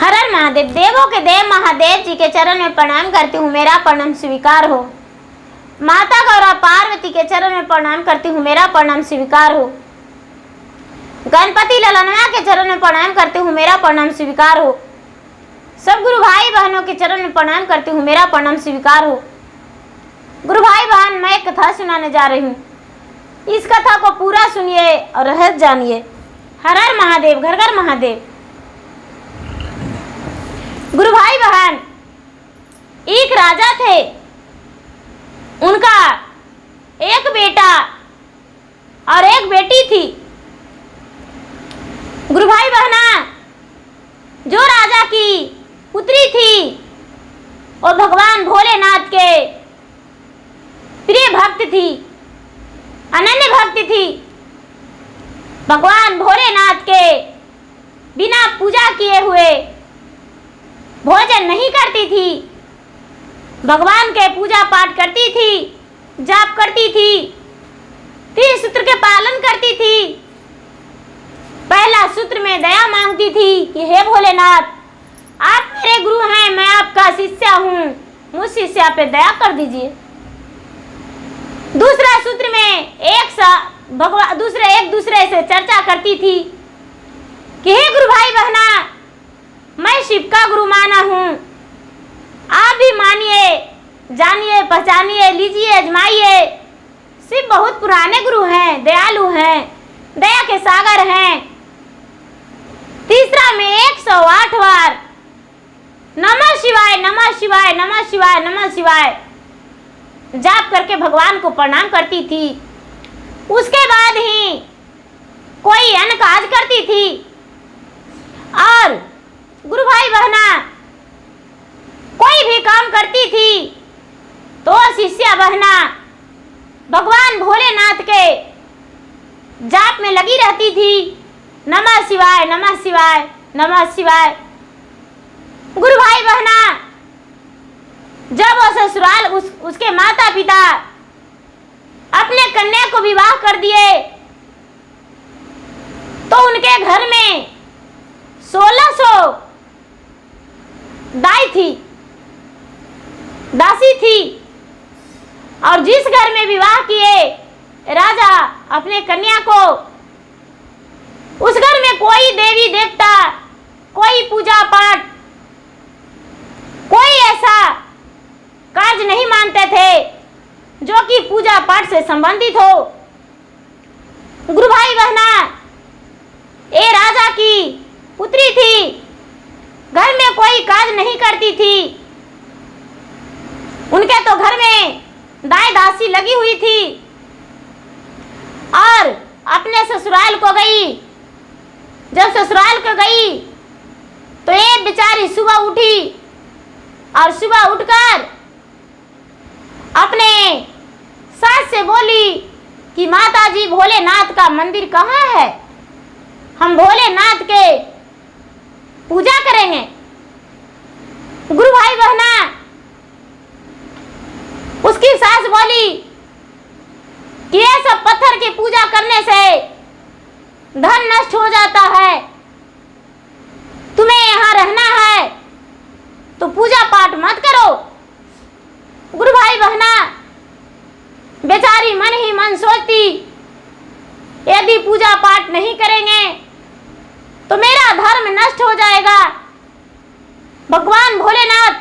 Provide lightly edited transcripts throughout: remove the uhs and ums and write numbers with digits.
हर हर महादेव। देवों के देव महादेव जी के चरण में प्रणाम करती हूँ, मेरा प्रणाम स्वीकार हो। माता गौरा पार्वती के चरण में प्रणाम करती हूँ, मेरा प्रणाम स्वीकार हो। गणपति ललनवा के चरण में प्रणाम करती हूँ, मेरा प्रणाम स्वीकार हो। सब गुरु भाई बहनों के चरण में प्रणाम करती हूँ, मेरा प्रणाम स्वीकार हो। गुरु भाई बहन, मैं एक कथा सुनाने जा रही हूँ, इस कथा को पूरा सुनिए और रहस्य जानिए। हर हर महादेव, घर घर महादेव। गुरु भाई बहन, एक राजा थे, उनका एक बेटा और एक बेटी थी। गुरु भाई बहना, जो राजा की पुत्री थी वो भगवान भोलेनाथ के प्रिय भक्त थी, अनन्य भक्त थी। भगवान भोलेनाथ के बिना पूजा किए हुए भोजन नहीं करती थी, भगवान के पूजा पाठ करती थी, जाप करती थी, 3 सूत्र के पालन करती थी। पहला सूत्र में दया मांगती थी कि हे भोलेनाथ, आप मेरे गुरु हैं, मैं आपका शिष्या हूँ, मुझ शिष्या पे दया कर दीजिए। दूसरा सूत्र में एक दूसरे से चर्चा करती थी कि हे गुरु भाई बहना, मैं शिव का गुरु माना हूँ, आप भी मानिए, जानिए, पहचानिए, लीजिए, आजमाइए। शिव बहुत पुराने गुरु हैं, दयालु हैं, दया के सागर हैं। तीसरा में 108 बार नमः शिवाय, नमः शिवाय, नमः शिवाय, नमः शिवाय जाप करके भगवान को प्रणाम करती थी। उसके बाद ही कोई अन्य काज करती थी। और गुरु भाई बहना, कोई भी काम करती थी तो शिष्या बहना भगवान भोलेनाथ के जाप में लगी रहती थी। नमः शिवाय, नमः शिवाय, नमः शिवाय। गुरु भाई बहना, जब वो ससुराल उसके माता पिता अपने कन्या को विवाह कर दिए तो उनके घर में 1600 दासी थी। और जिस घर में विवाह किए राजा अपने कन्या को, उस घर में कोई देवी देवता, कोई पूजा पाठ, कोई ऐसा कार्य नहीं मानते थे जो कि पूजा पाठ से संबंधित हो। गुरु भाई बहना, ये राजा की पुत्री थी, घर में कोई काज नहीं करती थी। उनके तो घर में दाई दासी लगी हुई थी। और अपने ससुराल को गई। जब ससुराल को गई तो एक बेचारी सुबह उठी और सुबह उठकर अपने सास से बोली कि माता जी, भोलेनाथ का मंदिर कहाँ है, हम भोलेनाथ के पूजा करेंगे। गुरु भाई बहना, उसकी सास बोली कि ये सब पत्थर की पूजा करने से धन नष्ट हो जाता है, तुम्हें यहाँ रहना है तो पूजा पाठ मत करो। गुरु भाई बहना, बेचारी मन ही मन सोचती, यदि पूजा पाठ नहीं करेंगे तो मेरा धर्म नष्ट हो जाएगा। भगवान भोलेनाथ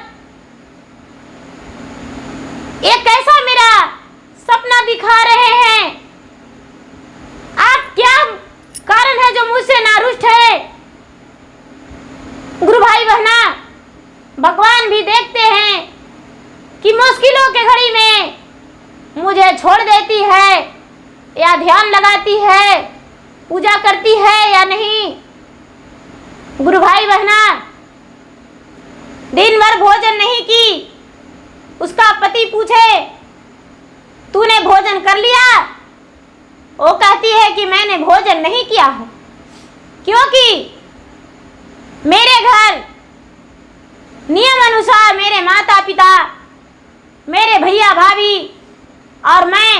ये कैसा मेरा सपना दिखा रहे हैं, आप क्या कारण है जो मुझसे नारुष्ट है। गुरु भाई बहना, भगवान भी देखते हैं कि मुश्किलों के घड़ी में मुझे छोड़ देती है या ध्यान लगाती है, पूजा करती है या नहीं। गुरु भाई बहना, दिन भर भोजन नहीं की, उसका पति पूछे तूने भोजन कर लिया, वो कहती है कि मैंने भोजन नहीं किया है, क्योंकि मेरे घर नियम अनुसार मेरे माता पिता, मेरे भैया भाभी और मैं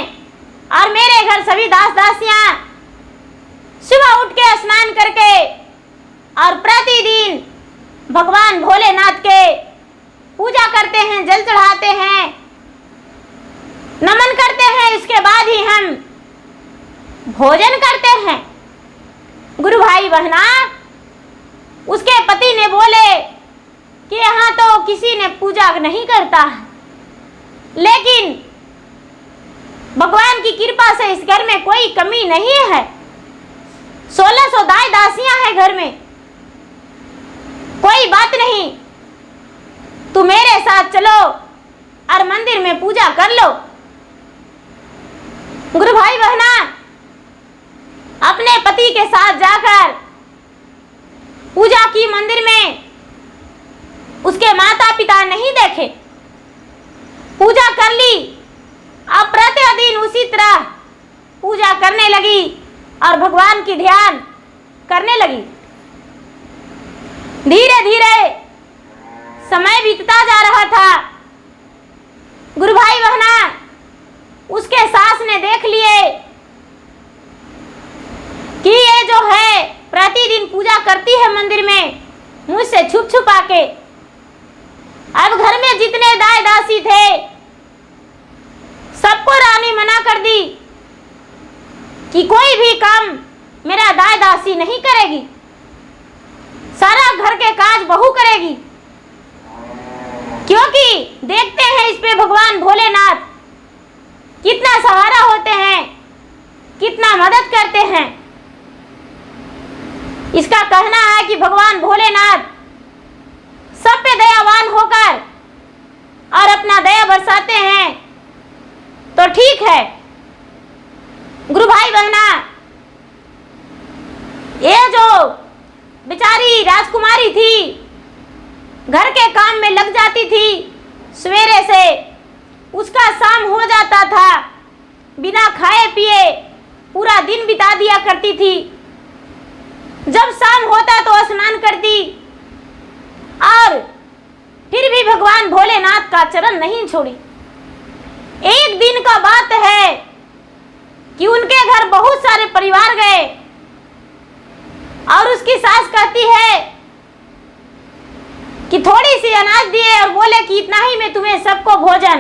और मेरे घर सभी दास दासियां सुबह उठ के स्नान करके और प्रतिदिन भगवान भोलेनाथ के पूजा करते हैं, जल चढ़ाते हैं, नमन करते हैं। इसके बाद ही हम भोजन करते हैं। गुरु भाई बहना, उसके पति ने बोले कि यहाँ तो किसी ने पूजा नहीं करता है, लेकिन भगवान की कृपा से इस घर में कोई कमी नहीं है। 1600 दाई दासियां हैं घर में, कोई बात नहीं, तू मेरे साथ चलो और मंदिर में पूजा कर लो। गुरु भाई बहना अपने पति के साथ जाकर पूजा की मंदिर में। उसके माता पिता नहीं देखे, पूजा कर ली। अब प्रतिदिन उसी तरह पूजा करने लगी और भगवान की ध्यान करने लगी। धीरे धीरे समय बीतता जा रहा था। गुरु भाई बहना उसके सास ने देख लिए कि ये जो है प्रतिदिन पूजा करती है मंदिर में मुझसे छुप छुप आके। अब घर में जितने दाई दासी थे सबको रानी मना कर दी कि कोई भी काम मेरा दाई दासी नहीं करेगी, सारा घर के काज बहू करेगी। क्योंकि देखते हैं इस पे भगवान भोलेनाथ कितना सहारा होते हैं, कितना मदद करते हैं। इसका कहना है कि भगवान भोलेनाथ सब पे दयावान होकर और अपना दया बरसाते हैं, तो ठीक है। गुरु भाई बहना, ये जो बेचारी राजकुमारी थी घर के काम में लग जाती थी, सवेरे से उसका शाम हो जाता था, बिना खाए पिए पूरा दिन बिता दिया करती थी। जब शाम होता तो स्नान करती और फिर भी भगवान भोलेनाथ का चरण नहीं छोड़ी। एक दिन का बात है कि उनके घर बहुत सारे परिवार गए और उसकी सास कहती है कि थोड़ी सी अनाज दिए और बोले कि इतना ही में तुम्हें सबको भोजन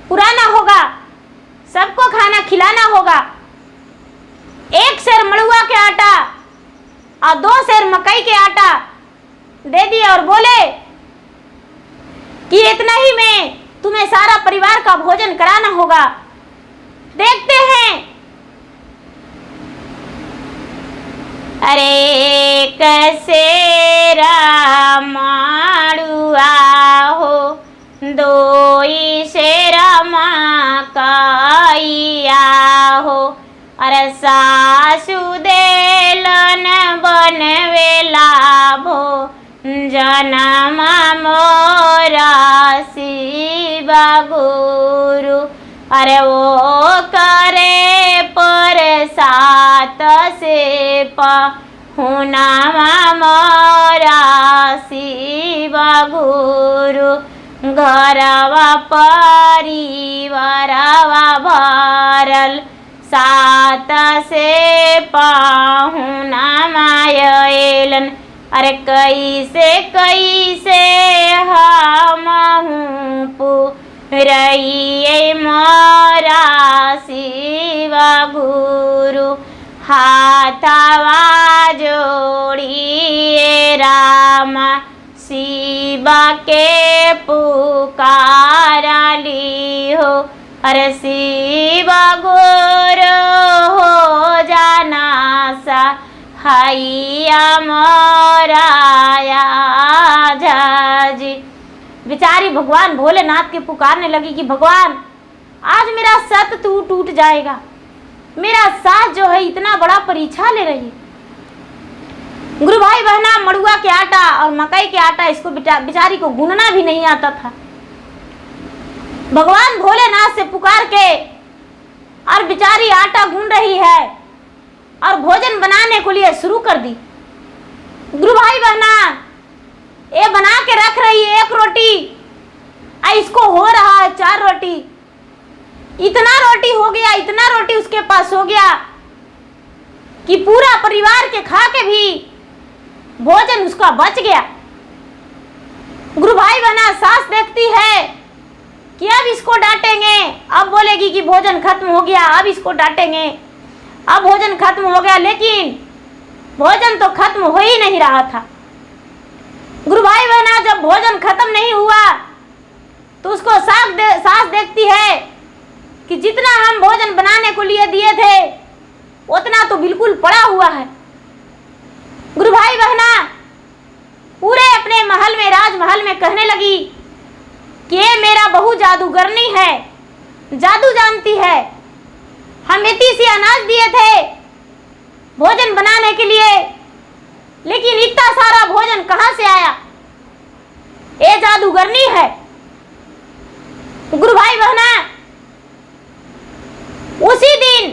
पुराना होगा, सबको खाना खिलाना होगा। 1 सेर मड़ुआ के आटा और 2 सेर मकई के आटा दे दिए और बोले कि इतना ही में तुम्हें सारा परिवार का भोजन कराना होगा। देखते हैं, अरे कैसे माड़ुआ हो 2 सेर मकइया हो, अरे सासु देलन बनवेला भो जनम मोरा शिव गुरु, अरे वो करे पर सात से पहुनामा मोरा शिव गुरु, घरवा परिवारवा भरल सात से पहुनामा अएलन। अरे कैसे कैसे हमहूँ पुरइए मोरा शिव गुरु, हाथवा जोड़िए राम शिव के पुकारली हो। अरे शिव गुरु हो जाना सा हैया मोराया झाजी। बेचारी भगवान भोलेनाथ के पुकारने लगी कि भगवान आज मेरा सत टूट जाएगा, मेरा सास जो है इतना बड़ा परीक्षा ले रही। गुरु भाई बहना मड़ुआ के आटा और मकई के आटा इसको बेचारी को गूंथना भी नहीं आता था। भगवान भोलेनाथ से पुकार के और बेचारी आटा गूंथ रही है और भोजन बनाने को लिए शुरू कर दी। गुरु भाई बहना ये बना के रख रही है 1 रोटी, इसको हो रहा है 4 रोटी। इतना रोटी हो गया, इतना रोटी उसके पास हो गया कि पूरा परिवार के खा के भी भोजन उसका बच गया। गुरु भाई बहना सास देखती है कि अब इसको डांटेंगे, अब बोलेगी कि भोजन खत्म हो गया, अब इसको डांटेंगे, अब भोजन खत्म हो गया, लेकिन भोजन तो खत्म हो ही नहीं रहा था। गुरु भाई बहना जब भोजन खत्म नहीं हुआ तो उसको सास देखती है कि जितना हम भोजन बनाने को लिए दिए थे उतना तो बिल्कुल पड़ा हुआ है। गुरु भाई बहना पूरे अपने महल में, राजमहल में कहने लगी कि ये मेरा बहू जादूगरनी है, जादू जानती है। हम इतनी सी अनाज दिए थे भोजन बनाने के लिए, लेकिन इतना सारा भोजन कहां से आया? ये जादूगरनी है। गुरु भाई बहना उसी दिन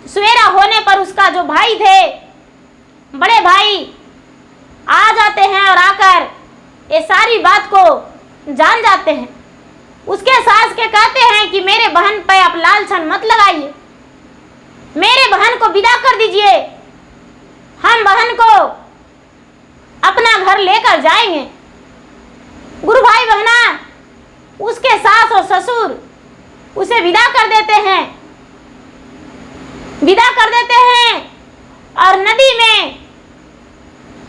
सवेरा होने पर उसका जो भाई थे, बड़े भाई आ जाते हैं और आकर ये सारी बात को जान जाते हैं। उसके सास के कहते हैं कि मेरे बहन पे आप लालछन मत लगाइए, मेरे बहन को विदा कर दीजिए, हम बहन को अपना घर लेकर जाएंगे। गुरु भाई बहना उसके सास और ससुर उसे विदा कर देते हैं, विदा कर देते हैं और नदी में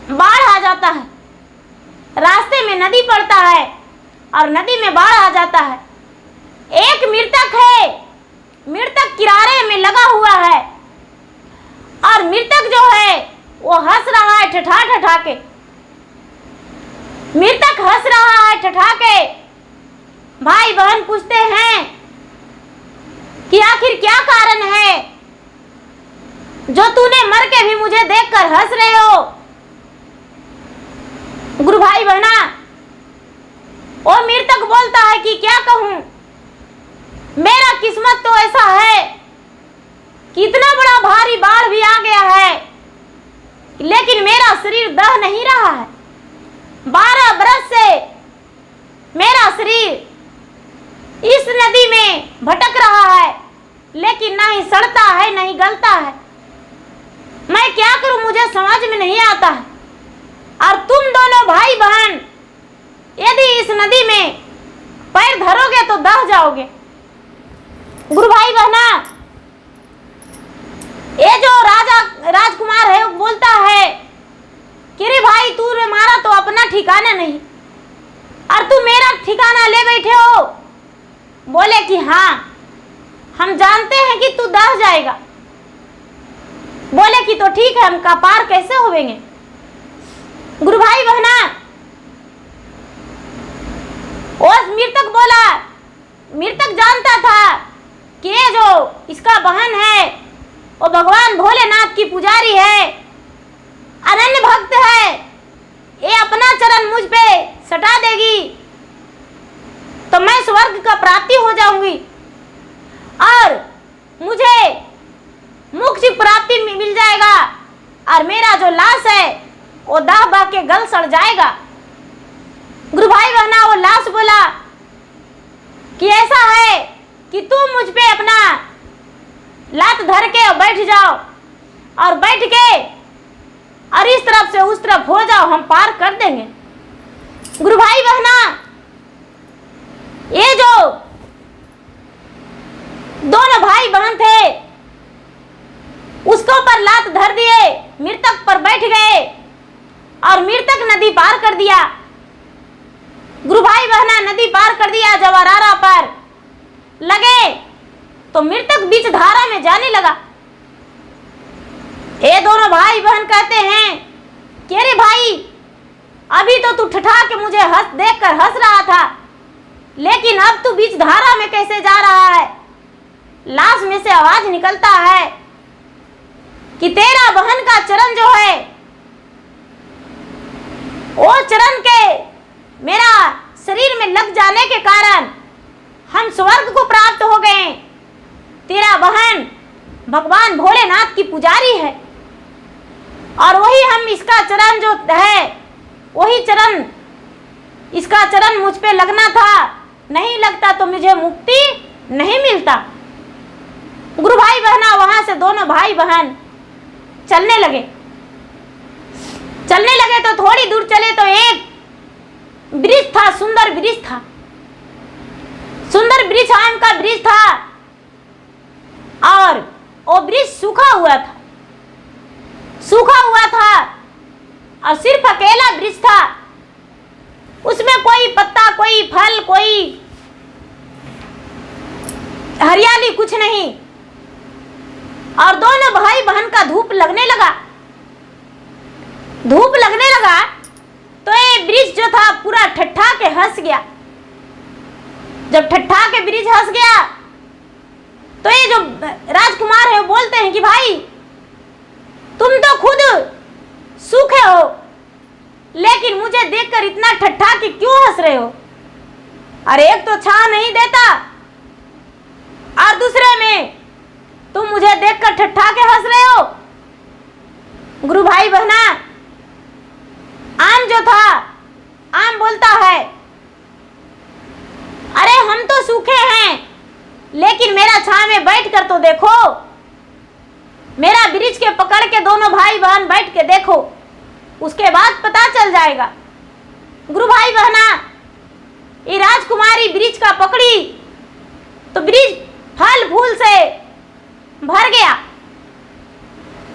बाढ़ आ जाता है। रास्ते में नदी पड़ता है और नदी में बाढ़ आ जाता है। एक मृतक है, मृतक किनारे में लगा हुआ है और मृतक जो है वो हंस रहा है ठठा ठठा के। मृतक हंस रहा है ठठा के। भाई बहन पूछते हैं कि आखिर क्या कारण है जो तूने मर के भी मुझे देखकर हंस रहे हो? गुरु भाई बहना वो मृतक बोलता है कि क्या कहूं, मेरा किस्मत तो ऐसा है कि इतना बड़ा भारी बाढ़ भी आ गया है, लेकिन मेरा शरीर दह नहीं रहा है। 12 बरस से मेरा शरीर इस नदी में भटक रहा है, लेकिन ना ही सड़ता है ना ही गलता है। मैं क्या करूं, मुझे समझ में नहीं आता है। और तुम दोनों भाई बहन यदि इस नदी में पैर धरोगे तो दह जाओगे। गुरु भाई बहना ये जो राजकुमार है वो बोलता है कि रे भाई तू मारा तो अपना ठिकाना नहीं और तू मेरा ठिकाना ले बैठे हो। बोले कि हाँ हम जानते हैं कि तू दह जाएगा। बोले कि तो ठीक है, हम का पार कैसे होवेंगे? गुरु भाई बहना और मृतक बोला, मृतक जानता था कि ये जो इसका बहन है वो भगवान भोलेनाथ की पुजारी है, अनन्य भक्त है, ये अपना चरण मुझ पे सटा देगी तो मैं स्वर्ग का प्राप्ति हो जाऊंगी और मुझे मोक्ष प्राप्ति मिल जाएगा और मेरा जो लाश है वो दाह बह के गल सड़ जाएगा। गुरु भाई बहना वो लाश बोला कि ऐसा है कि तुम मुझ पे अपना लात धर के बैठ जाओ और बैठ के और इस तरफ से उस तरफ हो जाओ, हम पार कर देंगे। गुरु भाई बहना ये जो दोनों भाई बहन थे उसको पर लात धर दिए, मृतक पर बैठ गए और मृतक नदी पार कर दिया। गुरु भाई बहना नदी पार कर दिया। जब अरारा पर लगे तो मृतक बीच धारा में जाने लगा। ये दोनों भाई बहन कहते हैं कि अरे भाई अभी तो तू ठठा के मुझे देखकर हंस रहा था, लेकिन अब तू बीच धारा में कैसे जा रहा है? लाश में से आवाज निकलता है कि तेरा बहन का चरण जो है वो चरण के मेरा शरीर में लग जाने के कारण हम स्वर्ग को प्राप्त हो गए। तेरा बहन भगवान भोलेनाथ की पुजारी है और वही हम इसका चरण जो है वही चरण, इसका चरण मुझ पे लगना था, नहीं लगता तो मुझे मुक्ति नहीं मिलता। गुरु भाई बहना वहां से दोनों भाई बहन चलने लगे। चलने लगे तो थोड़ी दूर चले तो एक ब्रिज था हुआ था, सूखा हुआ था और सिर्फ अकेला वृक्ष था। उसमें कोई पत्ता, कोई फल, कोई हरियाली कुछ नहीं। और दोनों भाई बहन का धूप लगने लगा। धूप लगने लगा तो ये वृक्ष जो था पूरा ठट्ठा के हंस गया। जब ठट्ठा के वृक्ष हंस गया तो ये जो राजकुमार है वो बोलते हैं कि भाई तुम तो खुद सूखे हो, लेकिन मुझे देखकर इतना ठट्ठा कि क्यों हंस रहे हो? अरे एक तो छांव नहीं देता और दूसरे में तुम मुझे देखकर ठट्ठा के हंस रहे हो। गुरु भाई बहना, आम जो था, आम बोलता है अरे हम तो सूखे हैं, लेकिन मेरा छांव में बैठ कर तो देखो, मेरा वृक्ष के पकड़ के दोनों भाई बहन बैठ के देखो, उसके बाद पता चल जाएगा। गुरु भाई बहना, ये राजकुमारी वृक्ष का पकड़ी तो वृक्ष फल फूल से भर गया,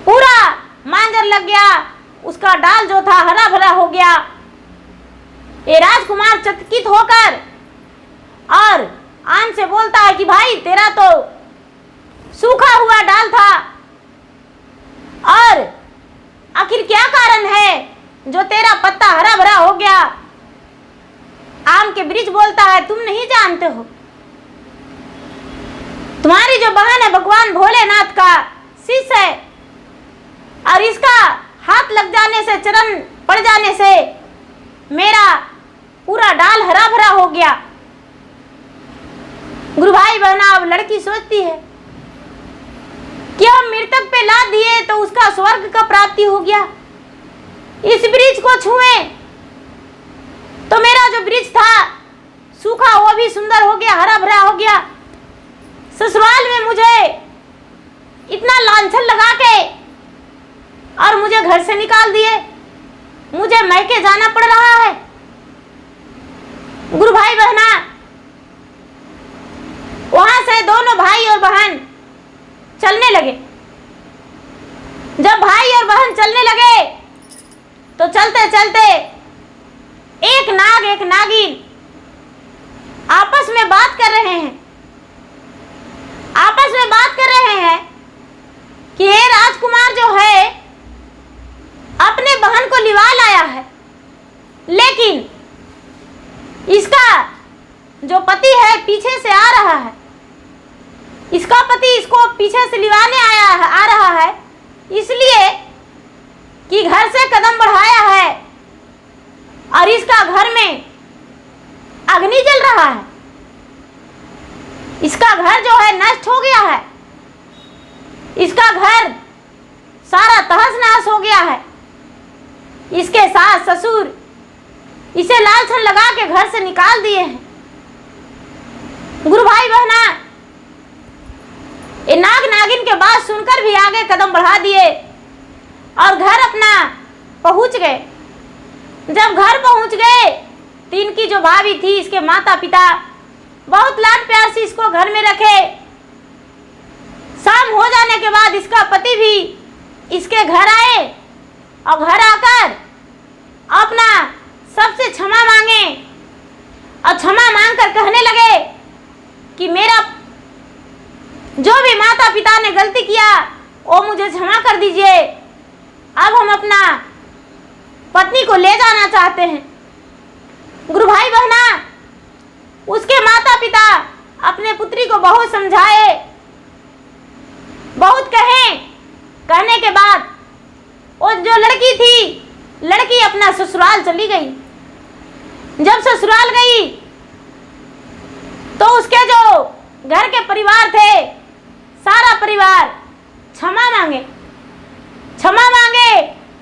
पूरा मांजर लग गया, उसका डाल जो था हरा भरा हो गया। ये राजकुमार चकित होकर और आम से बोलता है कि भाई तेरा तो सूखा हुआ डाल था, और आखिर क्या कारण है जो तेरा पत्ता हरा भरा हो गया? आम के वृक्ष बोलता है तुम नहीं जानते हो, तुम्हारी जो बहन है भगवान भोलेनाथ का शिष्य है, और इसका हाथ लग जाने से, चरण पड़ जाने से मेरा पूरा डाल हरा भरा हो गया। गुरु भाई बहना, अब लड़की सोचती है कि हम मृतक पे लाद दिए तो उसका स्वर्ग का प्राप्ति हो गया, इस वृक्ष को छुए तो मेरा जो वृक्ष था सूखा वो भी सुंदर हो गया, हरा भरा हो गया। ससुराल में मुझे इतना लांछन लगा के और मुझे घर से निकाल दिए, मुझे मैके जाना पड़ रहा है। गुरु भाई बहना, वहां से दोनों भाई और बहन चलने लगे। जब भाई और बहन चलने लगे तो चलते चलते एक नाग एक नागिन आपस में बात कर रहे हैं। आपस में बात कर रहे हैं कि ये राजकुमार जो है अपने बहन को लिवा लाया है, लेकिन इसका जो पति है पीछे से आ रहा है, इसका पति इसको पीछे से लिवाने आ रहा है, इसलिए कि घर से कदम बढ़ाया है और इसका घर में अग्नि जल रहा है, इसका घर जो है नष्ट हो गया है, इसका घर सारा तहस नहस हो गया है। इसके सास ससुर इसे लालछन लगा के घर से निकाल दिए हैं। गुरु भाई बहना, ये नाग नागिन के बात सुनकर भी आगे कदम बढ़ा दिए और घर अपना पहुंच गए। जब घर पहुंच गए तो इनकी जो भाभी थी, इसके माता पिता बहुत लाड प्यार से इसको घर में रखे। शाम हो जाने के बाद इसका पति भी इसके घर आए और घर आकर अपना सबसे क्षमा मांगे और क्षमा मांगकर कहने लगे कि मेरा जो भी माता पिता ने गलती किया वो मुझे क्षमा कर दीजिए, अब हम अपना पत्नी को ले जाना चाहते हैं। गुरु भाई बहना, उसके माता पिता अपने पुत्री को बहुत समझाए, बहुत कहने के बाद वो जो लड़की थी, लड़की अपना ससुराल चली गई। जब ससुराल गई तो उसके जो घर के परिवार थे, सारा परिवार क्षमा मांगे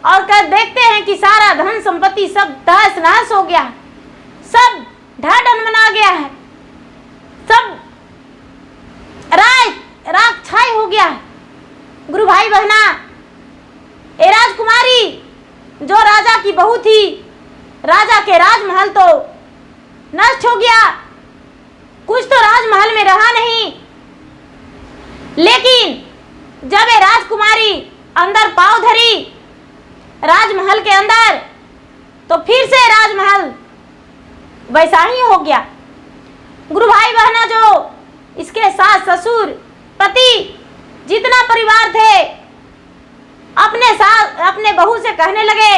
और देखते हैं कि सारा धन संपत्ति सब तहस नहस हो गया, सब ढह डनमना गया है, सब राख छाई हो गया है। गुरु भाई बहना, ये राजकुमारी जो राजा की बहू थी, राजा के राजमहल तो नष्ट हो गया, कुछ तो राजमहल में रहा नहीं, लेकिन जब ये राजकुमारी अंदर पांव धरी राजमहल के अंदर, तो फिर से राजमहल वैसा ही हो गया। गुरु भाई बहना, जो इसके सास ससुर पति जितना परिवार थे, अपने बहू से कहने लगे,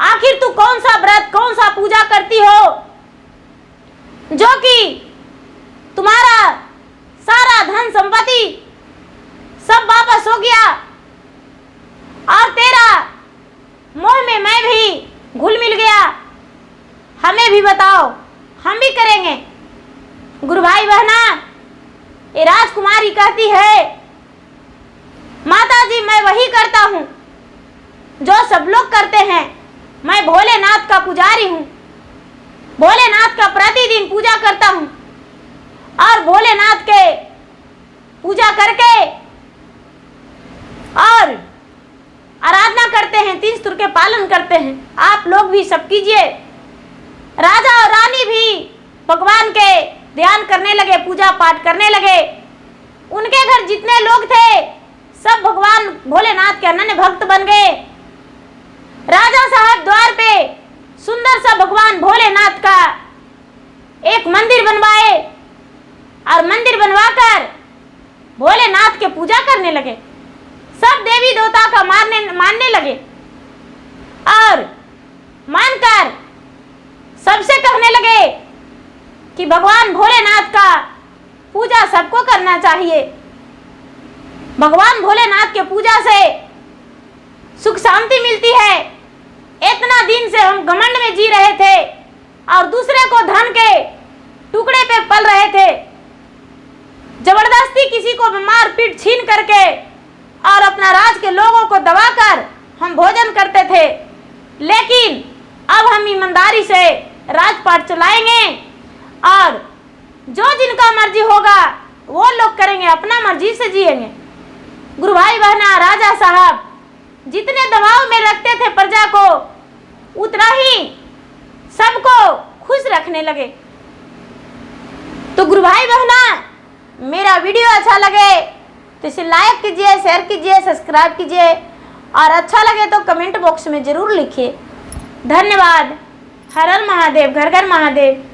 आखिर तू कौन सा व्रत, कौन सा पूजा करती हो जो कि तुम्हारा सारा धन संपत्ति सब वापस हो गया और तेरा मोह में मैं भी घुल मिल गया, हमें भी बताओ, हम भी करेंगे। गुरु भाई बहना, ये राजकुमारी कहती है, माता जी मैं वही करता हूँ जो सब लोग करते हैं, मैं भोलेनाथ का पुजारी हूँ, भोलेनाथ का प्रतिदिन पूजा करता हूँ और भोलेनाथ के पूजा करके और आराधना करते हैं, 3 स्तुर के पालन करते हैं। आप लोग भी सब कीजिए। राजा और रानी भी भगवान के ध्यान करने लगे, पूजा पाठ करने लगे। उनके घर जितने लोग थे सब भगवान भोलेनाथ के अनन्य भक्त बन गए। राजा साहब द्वार पे सुंदर सा भगवान भोलेनाथ का एक मंदिर बनवाए और मंदिर बनवाकर भोलेनाथ के पूजा करने लगे। सब देवी देवता का मानने लगे और मानकर सबसे कहने लगे कि भगवान भोलेनाथ का पूजा सबको करना चाहिए। भगवान भोलेनाथ के पूजा से सुख शांति मिलती है। इतना दिन से हम घमंड में जी रहे थे और दूसरे को धन के टुकड़े पे पल रहे थे, जबरदस्ती किसी को मार पीट छीन करके और अपना राज के लोगों को दबाकर हम भोजन करते थे। लेकिन अब हम ईमानदारी से राजपाट चलाएंगे और जो जिनका मर्जी होगा वो लोग करेंगे, अपना मर्जी से जिएंगे। गुरु भाई बहना, राजा साहब जितने दबाव में रखते थे प्रजा को, उतना ही सबको खुश रखने लगे। तो गुरु भाई बहना, मेरा वीडियो अच्छा लगे तो इसे लाइक कीजिए, शेयर कीजिए, सब्सक्राइब कीजिए और अच्छा लगे तो कमेंट बॉक्स में ज़रूर लिखिए। धन्यवाद। हर हर महादेव, घर घर महादेव।